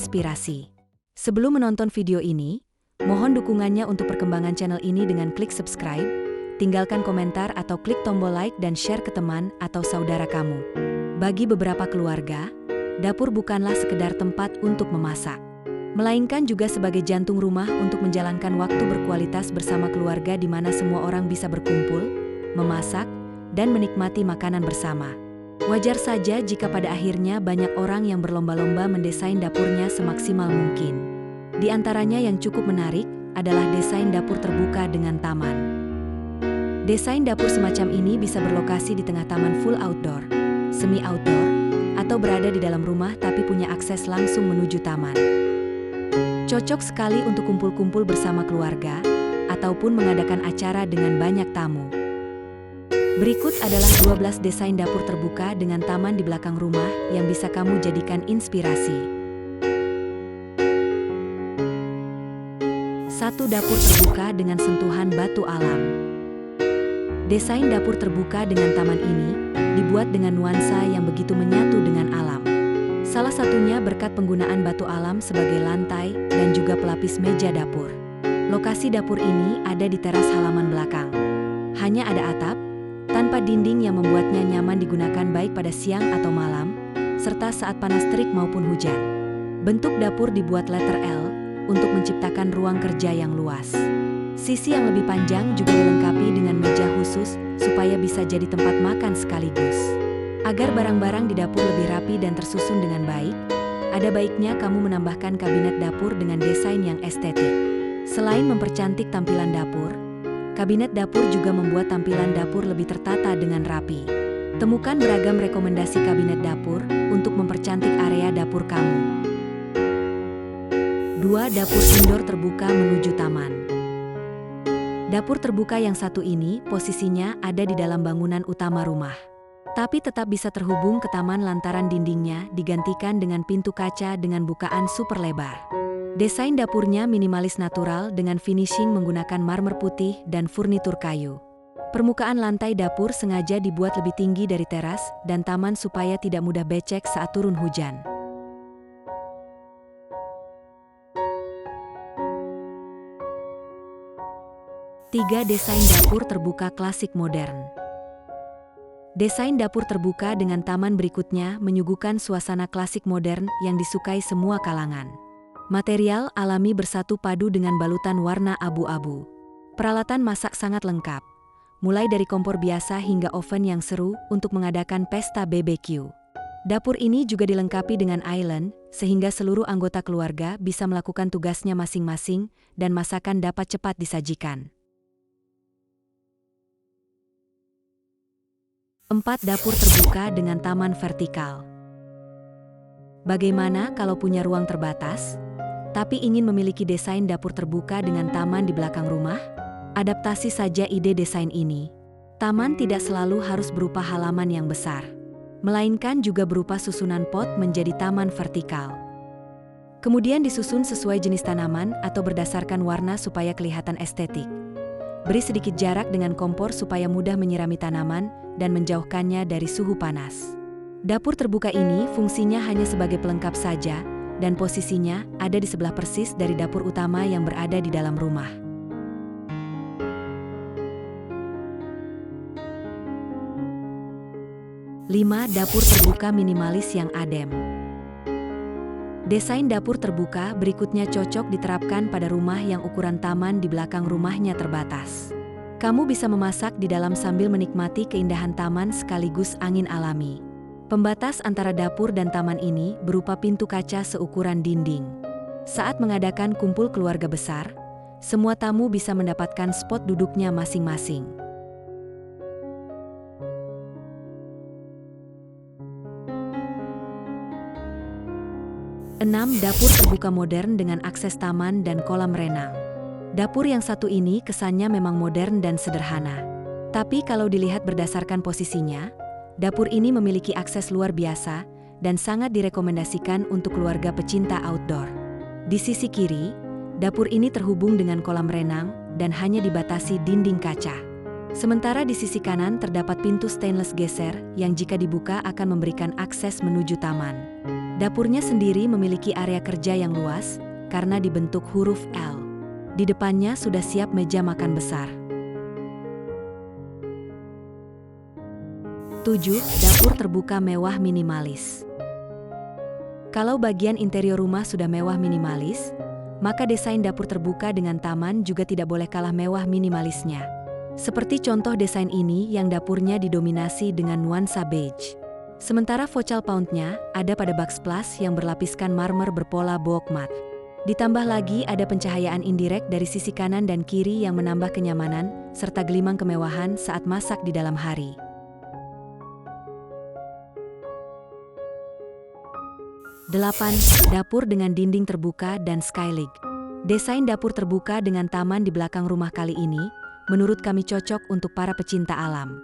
inspirasi. Sebelum menonton video ini, mohon dukungannya untuk perkembangan channel ini dengan klik subscribe, tinggalkan komentar atau klik tombol like dan share ke teman atau saudara kamu. Bagi beberapa keluarga, dapur bukanlah sekedar tempat untuk memasak, melainkan juga sebagai jantung rumah untuk menjalankan waktu berkualitas bersama keluarga di mana semua orang bisa berkumpul, memasak, dan menikmati makanan bersama. Wajar saja jika pada akhirnya banyak orang yang berlomba-lomba mendesain dapurnya semaksimal mungkin. Di antaranya yang cukup menarik adalah desain dapur terbuka dengan taman. Desain dapur semacam ini bisa berlokasi di tengah taman full outdoor, semi outdoor, atau berada di dalam rumah tapi punya akses langsung menuju taman. Cocok sekali untuk kumpul-kumpul bersama keluarga, ataupun mengadakan acara dengan banyak tamu. Berikut adalah 12 desain dapur terbuka dengan taman di belakang rumah yang bisa kamu jadikan inspirasi. 1. Dapur terbuka dengan sentuhan batu alam. Desain dapur terbuka dengan taman ini dibuat dengan nuansa yang begitu menyatu dengan alam. Salah satunya berkat penggunaan batu alam sebagai lantai dan juga pelapis meja dapur. Lokasi dapur ini ada di teras halaman belakang. Hanya ada atap, tanpa dinding yang membuatnya nyaman digunakan baik pada siang atau malam, serta saat panas terik maupun hujan. Bentuk dapur dibuat letter L untuk menciptakan ruang kerja yang luas. Sisi yang lebih panjang juga dilengkapi dengan meja khusus supaya bisa jadi tempat makan sekaligus. Agar barang-barang di dapur lebih rapi dan tersusun dengan baik, ada baiknya kamu menambahkan kabinet dapur dengan desain yang estetik. Selain mempercantik tampilan dapur, kabinet dapur juga membuat tampilan dapur lebih tertata dengan rapi. Temukan beragam rekomendasi kabinet dapur untuk mempercantik area dapur kamu. 2. Dapur indoor terbuka menuju taman. Dapur terbuka yang satu ini posisinya ada di dalam bangunan utama rumah, tapi tetap bisa terhubung ke taman lantaran dindingnya digantikan dengan pintu kaca dengan bukaan super lebar. Desain dapurnya minimalis natural dengan finishing menggunakan marmer putih dan furnitur kayu. Permukaan lantai dapur sengaja dibuat lebih tinggi dari teras dan taman supaya tidak mudah becek saat turun hujan. 3. Desain dapur terbuka klasik modern. Desain dapur terbuka dengan taman berikutnya menyuguhkan suasana klasik modern yang disukai semua kalangan. Material alami bersatu padu dengan balutan warna abu-abu. Peralatan masak sangat lengkap, mulai dari kompor biasa hingga oven yang seru untuk mengadakan pesta BBQ. Dapur ini juga dilengkapi dengan island, sehingga seluruh anggota keluarga bisa melakukan tugasnya masing-masing dan masakan dapat cepat disajikan. 4. Dapur terbuka dengan taman vertikal. Bagaimana kalau punya ruang terbatas, tapi ingin memiliki desain dapur terbuka dengan taman di belakang rumah? Adaptasi saja ide desain ini. Taman tidak selalu harus berupa halaman yang besar, melainkan juga berupa susunan pot menjadi taman vertikal. Kemudian disusun sesuai jenis tanaman atau berdasarkan warna supaya kelihatan estetik. Beri sedikit jarak dengan kompor supaya mudah menyirami tanaman dan menjauhkannya dari suhu panas. Dapur terbuka ini fungsinya hanya sebagai pelengkap saja, dan posisinya ada di sebelah persis dari dapur utama yang berada di dalam rumah. 5. Dapur terbuka minimalis yang adem. Desain dapur terbuka berikutnya cocok diterapkan pada rumah yang ukuran taman di belakang rumahnya terbatas. Kamu bisa memasak di dalam sambil menikmati keindahan taman sekaligus angin alami. Pembatas antara dapur dan taman ini berupa pintu kaca seukuran dinding. Saat mengadakan kumpul keluarga besar, semua tamu bisa mendapatkan spot duduknya masing-masing. 6. Dapur terbuka modern dengan akses taman dan kolam renang. Dapur yang satu ini kesannya memang modern dan sederhana. Tapi kalau dilihat berdasarkan posisinya, dapur ini memiliki akses luar biasa dan sangat direkomendasikan untuk keluarga pecinta outdoor. Di sisi kiri, dapur ini terhubung dengan kolam renang dan hanya dibatasi dinding kaca. Sementara di sisi kanan terdapat pintu stainless geser yang jika dibuka akan memberikan akses menuju taman. Dapurnya sendiri memiliki area kerja yang luas karena dibentuk huruf L. Di depannya sudah siap meja makan besar. 7. Dapur terbuka mewah minimalis. Kalau bagian interior rumah sudah mewah minimalis, maka desain dapur terbuka dengan taman juga tidak boleh kalah mewah minimalisnya. Seperti contoh desain ini yang dapurnya didominasi dengan nuansa beige. Sementara vocal poundnya ada pada backsplash yang berlapiskan marmer berpola book mat. Ditambah lagi ada pencahayaan indirect dari sisi kanan dan kiri yang menambah kenyamanan serta gelimang kemewahan saat masak di dalam hari. 8. Dapur dengan dinding terbuka dan skylight. Desain dapur terbuka dengan taman di belakang rumah kali ini, menurut kami cocok untuk para pecinta alam.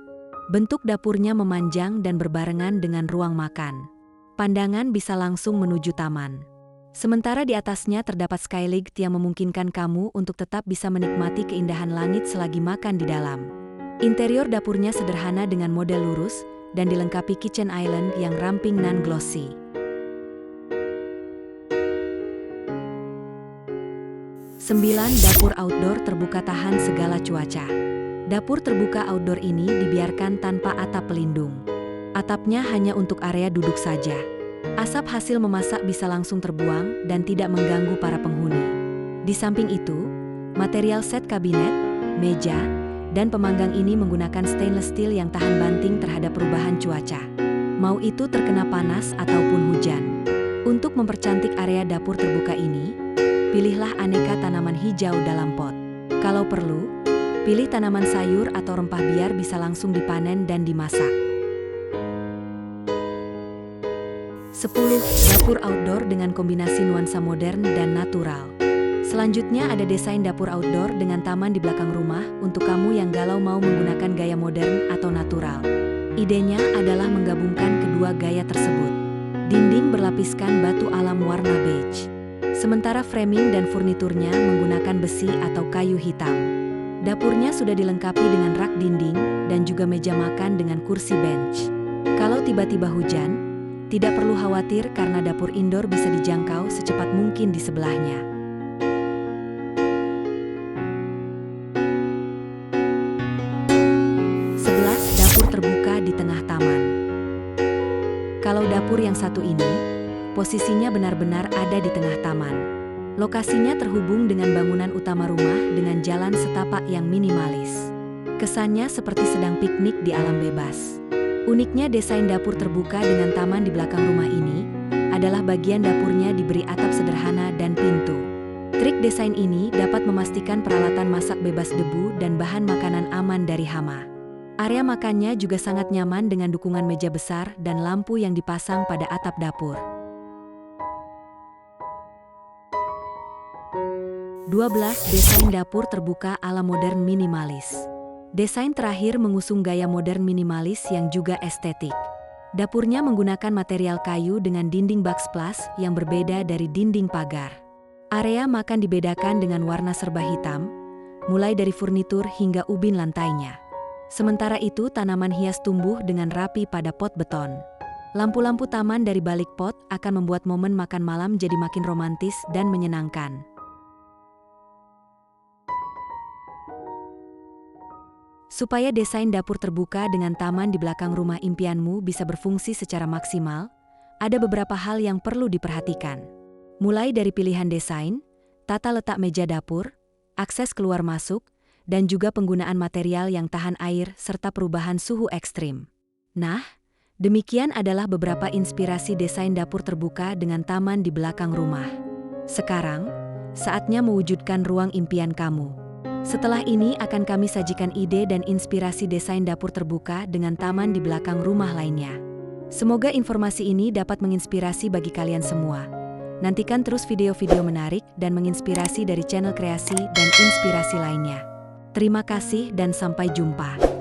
Bentuk dapurnya memanjang dan berbarengan dengan ruang makan. Pandangan bisa langsung menuju taman. Sementara di atasnya terdapat skylight yang memungkinkan kamu untuk tetap bisa menikmati keindahan langit selagi makan di dalam. Interior dapurnya sederhana dengan model lurus dan dilengkapi kitchen island yang ramping non-glossy. 9. Dapur outdoor terbuka tahan segala cuaca. Dapur terbuka outdoor ini dibiarkan tanpa atap pelindung. Atapnya hanya untuk area duduk saja. Asap hasil memasak bisa langsung terbuang dan tidak mengganggu para penghuni. Di samping itu, material set kabinet, meja, dan pemanggang ini menggunakan stainless steel yang tahan banting terhadap perubahan cuaca. Mau itu terkena panas ataupun hujan. Untuk mempercantik area dapur terbuka ini, pilihlah aneka tanaman hijau dalam pot. Kalau perlu, pilih tanaman sayur atau rempah biar bisa langsung dipanen dan dimasak. 10. Dapur outdoor dengan kombinasi nuansa modern dan natural. Selanjutnya ada desain dapur outdoor dengan taman di belakang rumah untuk kamu yang galau mau menggunakan gaya modern atau natural. Idenya adalah menggabungkan kedua gaya tersebut. Dinding berlapiskan batu alam warna beige. Sementara framing dan furniturnya menggunakan besi atau kayu hitam. Dapurnya sudah dilengkapi dengan rak dinding dan juga meja makan dengan kursi bench. Kalau tiba-tiba hujan, tidak perlu khawatir karena dapur indoor bisa dijangkau secepat mungkin di sebelahnya. 11. Dapur terbuka di tengah taman. Kalau dapur yang satu ini, posisinya benar-benar ada di tengah taman. Lokasinya terhubung dengan bangunan utama rumah dengan jalan setapak yang minimalis. Kesannya seperti sedang piknik di alam bebas. Uniknya desain dapur terbuka dengan taman di belakang rumah ini adalah bagian dapurnya diberi atap sederhana dan pintu. Trik desain ini dapat memastikan peralatan masak bebas debu dan bahan makanan aman dari hama. Area makannya juga sangat nyaman dengan dukungan meja besar dan lampu yang dipasang pada atap dapur. 12. Desain dapur terbuka ala modern minimalis. Desain terakhir mengusung gaya modern minimalis yang juga estetik. Dapurnya menggunakan material kayu dengan dinding backsplash yang berbeda dari dinding pagar. Area makan dibedakan dengan warna serba hitam, mulai dari furnitur hingga ubin lantainya. Sementara itu tanaman hias tumbuh dengan rapi pada pot beton. Lampu-lampu taman dari balik pot akan membuat momen makan malam jadi makin romantis dan menyenangkan. Supaya desain dapur terbuka dengan taman di belakang rumah impianmu bisa berfungsi secara maksimal, ada beberapa hal yang perlu diperhatikan. Mulai dari pilihan desain, tata letak meja dapur, akses keluar masuk, dan juga penggunaan material yang tahan air serta perubahan suhu ekstrim. Nah, demikian adalah beberapa inspirasi desain dapur terbuka dengan taman di belakang rumah. Sekarang, saatnya mewujudkan ruang impian kamu. Setelah ini akan kami sajikan ide dan inspirasi desain dapur terbuka dengan taman di belakang rumah lainnya. Semoga informasi ini dapat menginspirasi bagi kalian semua. Nantikan terus video-video menarik dan menginspirasi dari channel kreasi dan inspirasi lainnya. Terima kasih dan sampai jumpa.